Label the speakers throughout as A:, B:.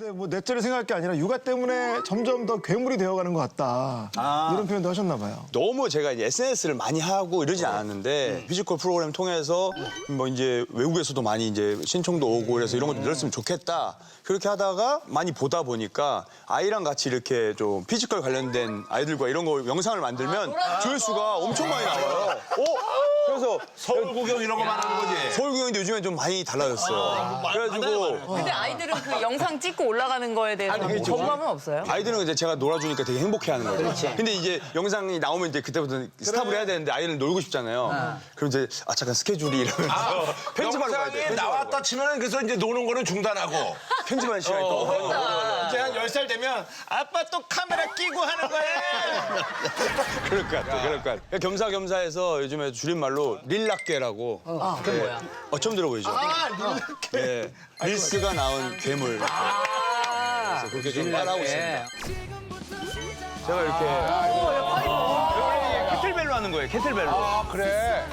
A: 근데 뭐 넷째를 생각할 게 아니라 육아 때문에 점점 더 괴물이 되어가는 것 같다. 이런 표현도 하셨나 봐요.
B: 너무 제가 이제 SNS를 많이 하고 이러진 않았는데 뮤지컬 프로그램 통해서 뭐 이제 외국에서도 많이 이제 신청도 오고 그래서 이런 것도 늘었으면 좋겠다. 그렇게 하다가 많이 보다 보니까 아이랑 같이 이렇게 좀 피지컬 관련된 아이들과 이런 거 영상을 만들면 조회수가 엄청 많이 나와요. 그래서
C: 서울 구경 이런 거 말하는 거지.
B: 서울 구경도 요즘에 좀 많이 달라졌어요. 그래가지고
D: 근데 아이들은 그 영상 찍고 올라가는 거에 대해서 거부감은 없어요?
B: 아이들은 이제 제가 놀아주니까 되게 행복해하는 거죠. 근데 이제 영상이 나오면 이제 그때부터 스탑을 해야 되는데 아이는 놀고 싶잖아요. 그럼 이제 잠깐 스케줄이 이러면서 편집하러 가야 돼.
C: 영상에 나왔다 치면 그래서 이제 노는 거는 중단하고.
B: 편집하는 시간이 또
E: 이제 한 10살 되면 아빠 또 카메라 끼고 하는 거야.
B: 그럴 것 같아. 그럴 것 같아. 겸사겸사해서 요즘에 줄임말로 릴라케라고.
D: 그게 뭐야?
B: 처음 들어보이죠? 릴라케. 네. 릴스가 나온 괴물. 그래서 그렇게 좀 따라하고 있습니다. 제가 이렇게 캐틀벨로 하는 거예요. 캐틀벨로.
C: 아, 그래.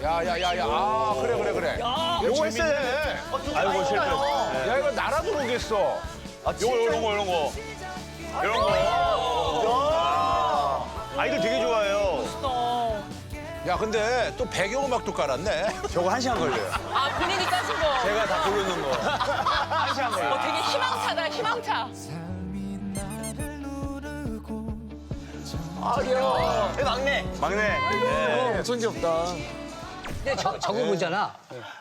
C: 야야야야. 아, 그래.
B: 요거 했어요. 아이고 실패.
C: 야, 이거 날아도 오겠어.
B: 이런 거. 아이들 되게 좋아해요.
C: 야, 근데 또 배경음악도 깔았네.
B: 저거 1시간 걸려요.
D: 아, 본인이 까신 거.
B: 제가 다 고르는 거. 1시간 걸려요.
D: 되게 희망차다, 희망차.
B: 막내.
F: 근데 저거 보잖아.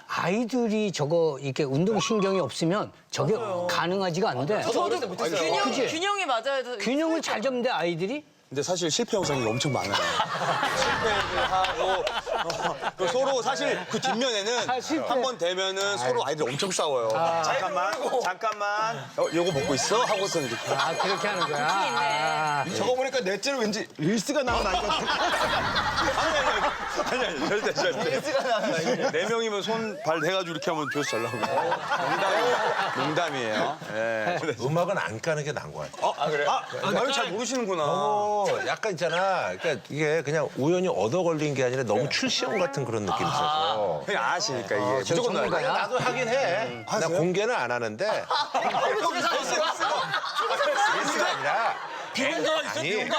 F: 아이들이 저거 이렇게 운동신경이 없으면 저게 가능하지가 않은데.
D: 균형이 맞아야 돼.
F: 균형을 잘 잡는데 아이들이?
B: 근데 사실 실패 영상이 엄청 많아요. 실패를 하고 또 서로 사실 그 뒷면에는 한 번 되면은 서로 아이들 엄청 싸워요. 잠깐만. 요거 먹고 있어? 하고서는 이렇게.
F: 아, 그렇게 하는 거야.
A: 저거 보니까 넷째로 왠지 릴스가 나온 아이 같아.
B: 아니, 절대. 4명이면 손, 발 대가지고 이렇게 하면 조회수 잘 나오거든요. 농담이에요. 예.
C: 음악은 안 까는 게 나은 것 같아.
B: 그래요? 나를 잘 모르시는구나.
C: 약간 있잖아. 그러니까 이게 그냥 우연히 얻어 걸린 게 아니라 너무 출시형 같은 그런 느낌이 있어서.
B: 그냥 아시니까 이게 무조건 나야 돼.
C: 나도 하긴 해. 나 공개는 안 하는데. 릴스가 아니라. 아니,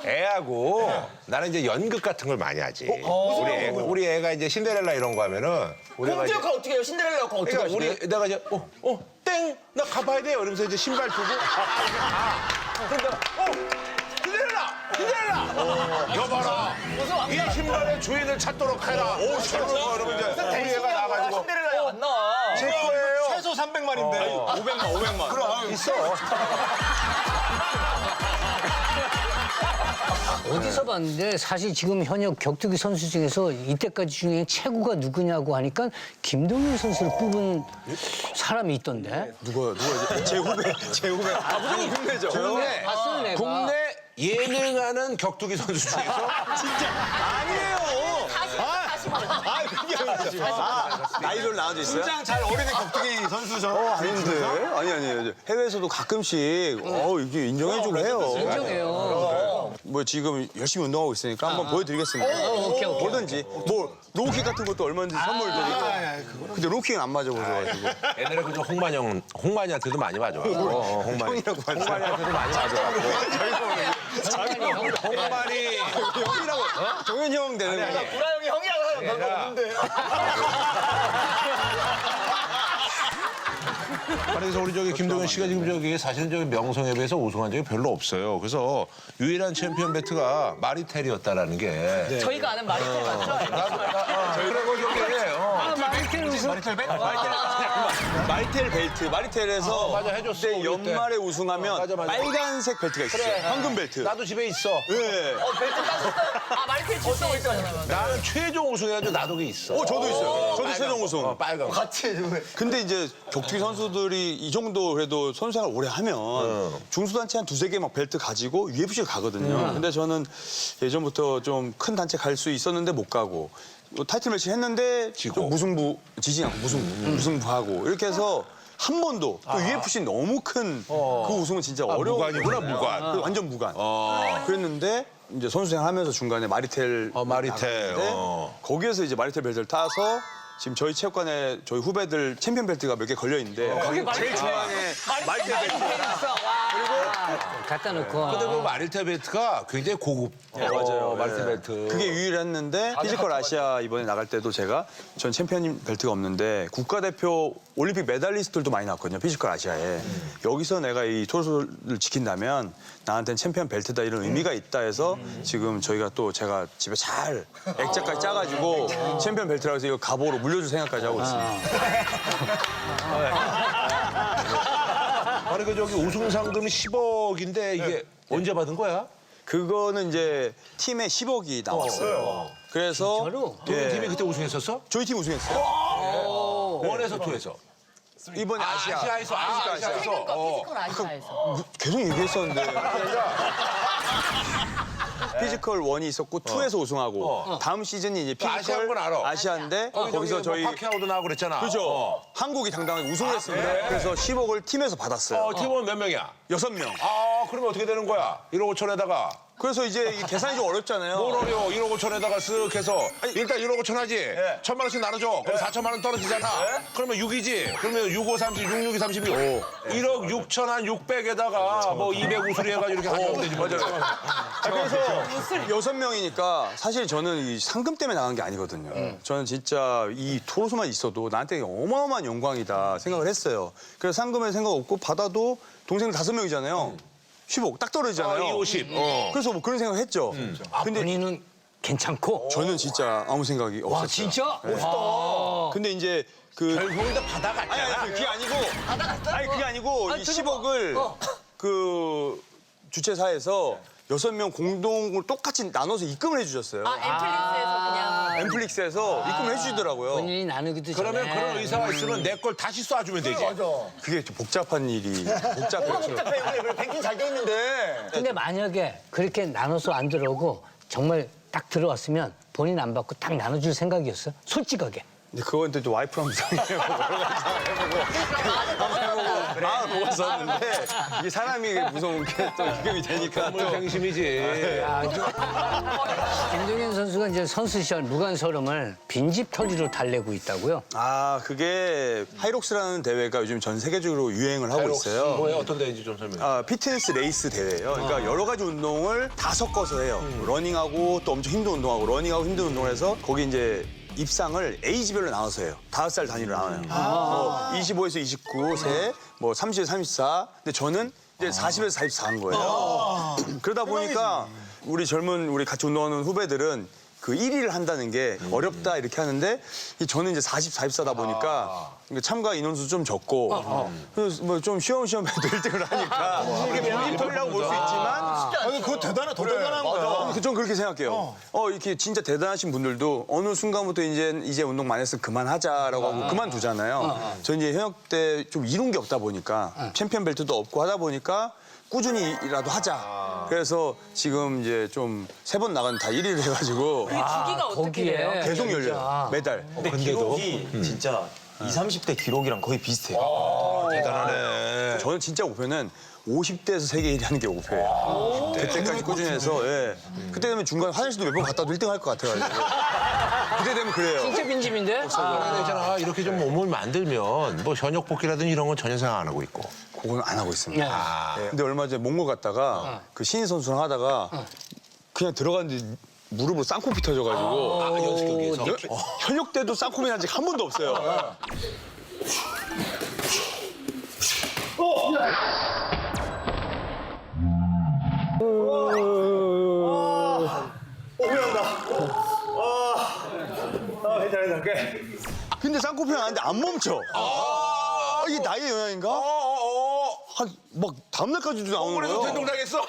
C: 애하고 나는 이제 연극 같은 걸 많이 하지. 우리 애가 이제 신데렐라 이런 거 하면은
E: 공주 역할 어떻게 해요? 신데렐라 역할 어떻게
C: 그러니까
E: 하시게?
C: 내가 이제 땡! 나 가봐야 돼요. 이러면서 이제 신발 두고 그러니까 신데렐라! 여봐라! 이 신발의 주인을 찾도록 해라. 오, 진짜? 이러면 이제 우리 애가 나가지고
E: 신데렐라야 안 나와.
C: 제 거예요.
A: 최소 300만인데.
B: 500만.
C: 그럼 있어.
F: 어디서 봤는데 사실 지금 현역 격투기 선수 중에서 이때까지 중에 최고가 누구냐고 하니까 김동현 선수를 뽑은 사람이 있던데.
B: 누가 제 후배. 무조건 국내죠.
C: 국내,
F: 봤어요, 내가.
C: 국내 예능하는 격투기 선수 중에서
B: 아니에요. 그게 아니죠. 나이별 나와도 있어요?
A: 가장 잘 어울리는 격투기 선수죠.
B: 아닌데? 아니. 해외에서도 가끔씩 이게 인정해주고 해요.
F: 인정해요.
B: 뭐 지금 열심히 운동하고 있으니까 한번 보여드리겠습니다.
F: 오케이.
B: 뭐든지. 뭐 로우킥 같은 것도 얼마든지 선물 드리고. 근데 로우킥은 안 맞아보셔가지고.
C: 옛날에 그저 홍만이한테도 많이 맞아왔고.
B: 형이라고 하죠.
C: 홍만이한테도 많이 맞아왔고.
B: 홍만이 형이라고. 동현이 형 되는 거야.
E: 구라 형이 형이라고 하면 별거 없는데.
C: 그래서 우리 저기 김동현 씨가 지금 저기 사실은 저기 명성협에서 우승한 적이 별로 없어요. 그래서 유일한 챔피언 벨트가 마리텔이었다라는 게.
D: 저희가 아는 마리텔 맞죠?
C: 그리고 저기
B: 마리텔 벨트. 마리텔에서
C: 맞아, 해줬어,
B: 그때
C: 우리 때.
B: 연말에 우승하면
C: 맞아.
B: 빨간색 벨트가 있어요. 황금 벨트.
C: 나도 집에 있어.
B: 네.
D: 벨트 땄었어요. 아, 마리텔 질서 있잖아요.
C: 나는 최종 우승해가지고 나도 그게 있어.
B: 저도 있어요. 저도 최종 우승.
C: 빨간 거.
B: 근데 이제 격투기 선수들이 이 정도 그래도 선수 생활 오래 하면 중소단체 한 두세 개 막 벨트 가지고 UFC를 가거든요. 근데 저는 예전부터 좀 큰 단체 갈 수 있었는데 못 가고 타이틀 매치 했는데 좀 무승부, 지지 않고 무승부하고 이렇게 해서 한 번도 또 UFC 너무 큰 그 우승은 진짜 어려워.
C: 무관이구나, 무관.
B: 완전 무관. 그랬는데 이제 선수 생활하면서 중간에 마리텔
C: 마리텔.
B: 거기에서 이제 마리텔 벨트를 따서 지금 저희 체육관에 저희 후배들 챔피언 벨트가 몇 개 걸려 있는데 거기 제일 중앙에 말대 벨트
F: 갖다 놓고.
C: 근데 그 마릴테 벨트가 굉장히 고급.
B: 맞아요.
C: 마릴테 벨트.
B: 그게 유일했는데 피지컬 아시아 이번에 나갈 때도 전 챔피언 벨트가 없는데 국가대표 올림픽 메달리스트들도 많이 나왔거든요. 피지컬 아시아에. 여기서 내가 이 토르를 지킨다면 나한테는 챔피언 벨트다 이런 의미가 있다 해서 지금 제가 집에 잘 액자까지 짜가지고 챔피언 벨트라고 해서 이거 가보로 물려줄 생각까지 하고 있습니다.
C: 아니 그 저기 우승 상금이 10억인데 이게 언제 받은 거야?
B: 그거는 이제 팀에 10억이 나왔어요. 그래서
F: 진짜로?
C: 너희 팀이 그때 우승했었어?
B: 저희 팀 우승했어요.
C: 원에서 투에서.
B: 이번에
C: 아시아에서.
D: 피지컬 아시아에서.
B: 계속 얘기했었는데. 피지컬 1이 있었고 2에서 우승하고 다음 시즌이 이제 피지컬
C: 아시아인 건 알아.
B: 아시아인데 거기서 저희
C: 파키아오도 나오고 그랬잖아.
B: 그죠. 한국이 당당하게 우승을 했습니다. 그래서 10억을 팀에서 받았어요.
C: 팀원 몇 명이야?
B: 6명.
C: 그러면 어떻게 되는 거야? 1억 5천에다가.
B: 그래서 이제 이 계산이 좀 어렵잖아요.
C: 뭘 어려워? 1억 5천에다가 쓱 해서 일단 1억 5천 하지. 1,000만 원씩 나눠줘. 그럼 4천만 원 떨어지잖아. 그러면 6이지. 그러면 6, 5, 30, 6, 6이 32. 1억 6천 한 600에다가 뭐 200 우수리 해가지고 이렇게 가져오면 되지. 맞아요.
B: 그래서 6명이니까 사실 저는 이 상금 때문에 나간 게 아니거든요. 저는 진짜 이 토로소만 있어도 나한테 어마어마한 영광이다 생각을 했어요. 그래서 상금에 생각 없고 받아도 동생들 5명이잖아요. 10억 딱 떨어지잖아요.
C: 2, 50.
B: 그래서 뭐 그런 생각을 했죠. 근데
F: 본인은 괜찮고.
B: 저는 진짜 아무 생각이 없었어요.
F: 와 진짜?
B: 근데 이제
C: 결국은 다 받아갔잖아.
B: 아니 그게 아니고 아니 그게 아니고 이 10억을 그 주최사에서 6명 공동으로 똑같이 나눠서 입금을 해주셨어요.
D: 엠플릭스에서 그냥.
B: 엠플릭스에서 입금을 해주시더라고요.
F: 본인이 나누기도 전에.
C: 그러면 그런 의사가 있으면 내 걸 다시 쏴주면 되지.
B: 그게 좀 복잡한 일이 복잡해요.
E: 뱅킹 잘 돼 있는데.
F: 근데 만약에 그렇게 나눠서 안 들어오고 정말 딱 들어왔으면 본인 안 받고 딱 나눠줄 생각이었어요? 솔직하게.
B: 근데 그건 또 와이프랑 상의해보고 여러 가지 해보고 마음 먹었었는데 이게 사람이 무서운 게 또 입금이 되니까 또
C: 생심이지.
F: 김동현 선수가 이제 선수 시절 무관서름을 빈집 털이로 달래고 있다고요?
B: 아 그게 하이록스라는 대회가 요즘 전 세계적으로 유행을 하고 있어요.
C: 뭐야? 어떤 데인지 좀 설명해.
B: 피트니스 레이스 대회예요. 그러니까 여러 가지 운동을 다 섞어서 해요. 러닝하고 또 엄청 힘든 운동하고 러닝하고 힘든 운동을 해서 거기 이제 입상을 에이지별로 나눠서 해요. 5살 단위로 나눠요. 뭐 25에서 29, 세, 뭐 30에서 34. 근데 저는 이제 40에서 44한 거예요. 그러다 보니까 우리 같이 운동하는 후배들은 그 1위를 한다는 게 어렵다 이렇게 하는데 저는 이제 40, 44다 보니까 참가 인원수 좀 적고 그래서 뭐 좀 쉬엄쉬엄 해도 1등을 하니까 이게 빈집털이라고 볼 수 있지만
A: 아니 그거 대단한 거야.
B: 전 그렇게 생각해요. 이렇게 진짜 대단하신 분들도 어느 순간부터 이제 운동 많이 했으면 그만하자라고 하고 그만두잖아요. 저 이제 현역 때 좀 이룬 게 없다 보니까 챔피언 벨트도 없고 하다 보니까 꾸준히라도 하자. 그래서 지금 이제 좀 3번 나간 다 1위를 해가지고
D: 주기가 어떻게 돼요?
B: 계속 열려요. 매달.
G: 근데 기록이 진짜 20, 30대 기록이랑 거의 비슷해요.
C: 대단하네.
B: 저는 진짜 목표는 50대에서 세계 1위 하는 게 목표예요. 그때까지 꾸준히 해서 그때 되면 중간 화장실도 몇 번 갔다 와도 1등 할 것 같아가지고. 그때 되면 그래요.
F: 진짜 빈집인데?
C: 있잖아. 이렇게 좀 몸을 만들면 뭐 현역 복귀라든지 이런 건 전혀 생각 안 하고 있고.
B: 그건 안 하고 있습니다. 근데 얼마 전에 몽골 갔다가 그 신인 선수랑 하다가 그냥 들어갔는데 무릎으로 쌍코피 터져가지고
C: 연습 경기에서.
B: 현역 때도 쌍코피 난 적 한 번도 없어요. 근데 쌍코피가 나는데 안 멈춰. 이게 나이의 영향인가? 막 다음날까지도 나오는
C: 그래서
B: 거예요.
C: 된동당했어?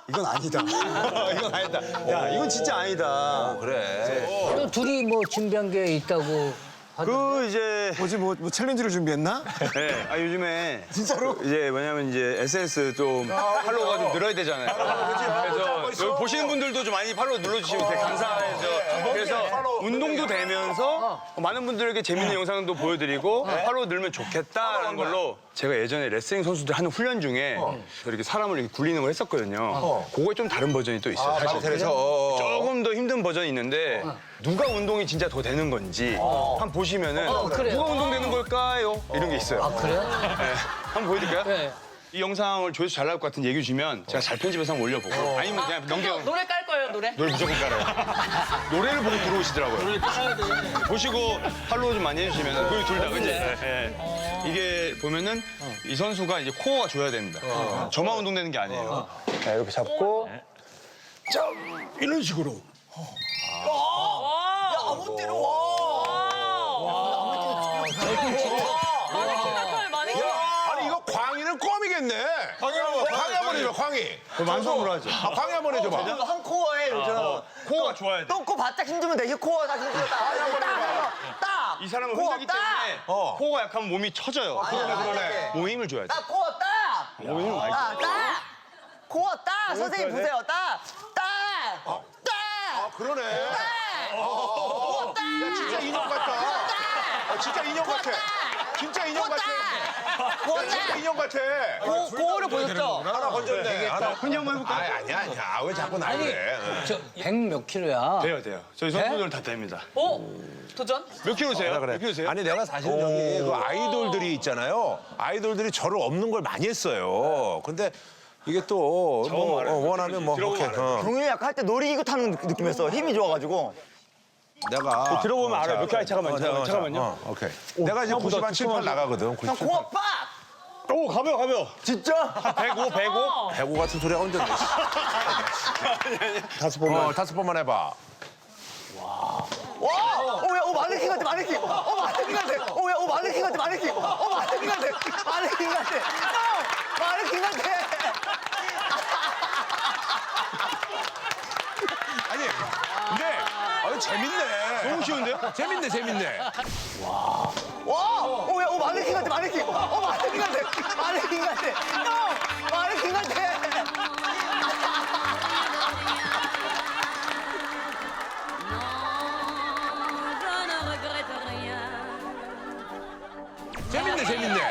B: 이건 아니다. 이건 아니다. 야, 이건 진짜 아니다.
C: 그래.
F: 또 둘이 뭐 준비한 게 있다고
B: 그 이제
A: 뭐지 뭐 챌린지를 준비했나?
B: 네. 요즘에
A: 진짜로?
B: 이제 뭐냐면 이제 SNS 좀 팔로워가 좀 늘어야 되잖아요. 그래서 여기 보시는 분들도 좀 많이 팔로우 눌러주시면 되게 감사해서 그래서 운동도 되면서 많은 분들에게 재밌는 영상도 보여드리고 팔로워 늘면 좋겠다라는 걸로 제가 예전에 레슬링 선수들 하는 훈련 중에 이렇게 사람을 이렇게 굴리는 걸 했었거든요. 그거에 좀 다른 버전이 또 있어요. 사실.
C: 마르텔에서
B: 조금 더 힘든 버전이 있는데 누가 운동이 진짜 더 되는 건지 한번 보시면은
F: 그래요?
B: 누가 운동되는 걸까요? 이런 게 있어요.
F: 그래요?
B: 네. 한번 보여드릴까요?
F: 네.
B: 이 영상을 조회수 잘 나올 것 같은 얘기 주면 제가 잘 편집해서 한번 올려보고 아니면 그냥 넘겨.
D: 노래 깔 거예요, 노래?
B: 노래 무조건 깔아요. 노래를 보고 들어오시더라고요. 보시고 팔로우 좀 많이 해주시면 우리 둘 다 그지? 예. 이게 보면은 이 선수가 이제 코어가 줘야 됩니다. 저만 운동되는 게 아니에요. 자, 이렇게 잡고 자, 이런 식으로.
C: 아니 이거 광희는 껌이겠네. 광희 한번 해줘 광희.
B: 만성으로 하죠.
C: 광희 한번 해줘봐.
H: 한 코어에 요즘
B: 코어가 좋아야 돼.
H: 똥꼬 바짝 힘주면 되지 코어 다시 딱!
B: 이 사람은
H: 코어
B: 흔들기
H: 딱!
B: 때문에 코어가 약하면 몸이 처져요.
C: 그러네.
B: 몸에 힘을 줘야 돼.
H: 딱 코어 딱!
B: 몸에 힘을 많이 줘.
H: 딱! 코어 딱! 선생님 보세요 딱! 딱! 딱!
C: 그러네.
H: 코어 딱!
C: 야 진짜 인형 같다. 진짜 인형 같아. 진짜 인형 같아.
H: 코어
C: 진짜
H: 딱!
C: 인형 같아.
H: 코어를 보셨죠?
C: 하나 건졌네. 하나.
B: 흔히 한번 해볼까요?
C: 아니야. 왜 자꾸 나 그래?
F: 저 100 몇 킬로야?
B: 돼요. 저희 선수들은 다 됩니다.
D: 도전?
B: 몇 킬로세요? 몇 킬로세요?
C: 아니 내가 사실은 여기 그 아이돌들이 있잖아요. 아이돌들이 저를 없는 걸 많이 했어요. 근데 이게 또 뭐, 원하면 뭐 오케이.
H: 동현이 약간 할 때 놀이기구 타는 느낌이었어 힘이 좋아가지고
C: 내가
B: 들어보면 알아요. 몇 킬로? 잠깐만요.
C: 오케이. 내가 이제 90 한 7, 8 나가거든.
H: 형
C: 97.
H: 코어 빡!
B: 오, 가벼워.
H: 진짜?
B: 105.
C: 105 같은 소리가 언제 나?
B: 다섯 번만.
C: 다섯 번만 해봐.
H: 와! 야, 마네킹 같아, 마네킹! 마네킹 같아! 마네킹 같아, 마네킹! 마네킹 같아! 마네킹 같아! 형! 마네킹 같아!
C: 아니, 근데 재밌네.
B: 너무 쉬운데요?
C: 재밌네.
H: 와! 야, 마네킹 같아, 마네킹! 마네킹 같아! 마네킹 같아! 형! 마네킹 같아!
C: 재밌네.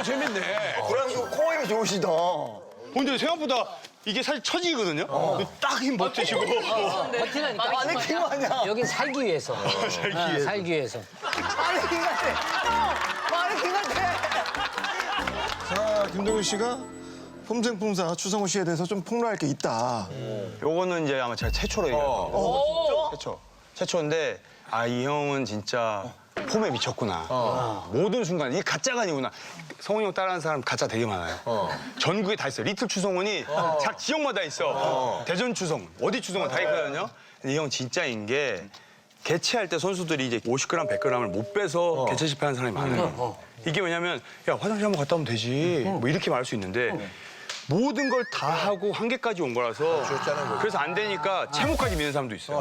C: 재밌네.
H: 고량주 코어 힘이 좋으시다.
B: 근데 생각보다 이게 사실 처지거든요. 딱 힘 버티시고.
F: 버티라니까.
H: 마네킹 마냥.
F: 여긴 살기 위해서. 살기 위해서.
H: 마네킹 같아! 형! 마네킹 같아!
A: 자, 김동윤 씨가 폼생폼사 추성호 씨에 대해서 좀 폭로할 게 있다.
B: 요거는 이제 아마 제가 최초로 얘기할 겁니다. 최초인데 이 형은 진짜 폼에 미쳤구나. 모든 순간 이게 가짜가 아니구나. 성훈이 형 따라하는 사람 가짜 되게 많아요. 전국에 다 있어요. 리틀 추성훈이 각 지역마다 있어. 대전 추성훈, 어디 추성훈 다 있거든요. 근데 이 형 진짜인 게 개체할 때 선수들이 이제 50g, 100g을 못 빼서 개체 실패하는 사람이 많아요. 이게 왜냐면 야 화장실 한번 갔다 오면 되지. 뭐 이렇게 말할 수 있는데 모든 걸 다 하고 한계까지 온 거라서 그래서 안 되니까 채모까지 미는 사람도 있어요.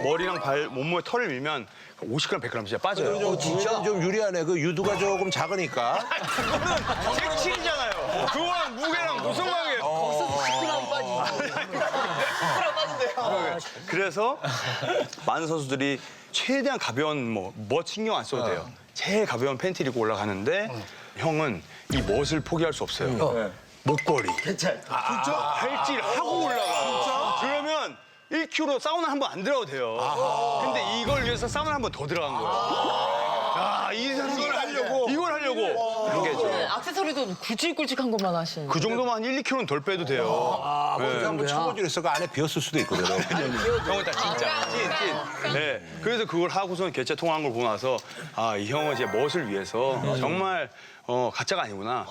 B: 머리랑 발, 몸무게 털을 밀면 50g, 100g 진짜 빠져요.
C: 진짜 좀 유리하네. 그 유두가 조금 작으니까.
B: 그거는 잭칠이잖아요. 그거랑 무게랑 무슨 관계예요? 그래서 많은 선수들이 최대한 가벼운 뭐 신경 안 써도 돼요. 제일 가벼운 팬티를 입고 올라가는데 형은 이 멋을 포기할 수 없어요. 목걸이. 진짜? 팔찌를 하고 올라가. 그러면 1kg 사우나 한 번 안 들어가도 돼요. 근데 이걸 위해서 사우나 한 번 더 들어간 거예요. 이 선수 이걸 하려고. 그게 좀.
D: 액세서리도 굵직굵직한 것만 하시는.
B: 그 정도만 한 1, 2kg는 덜 빼도 돼요.
C: 한번 쳐보기로 했어. 그 안에 비었을 수도 있거든.
B: 형은 다 진짜 찐. 네. 그래서 그걸 하고선 개체 통화한 걸 보고 나서 이 형은 제 멋을 위해서 정말 가짜가 아니구나.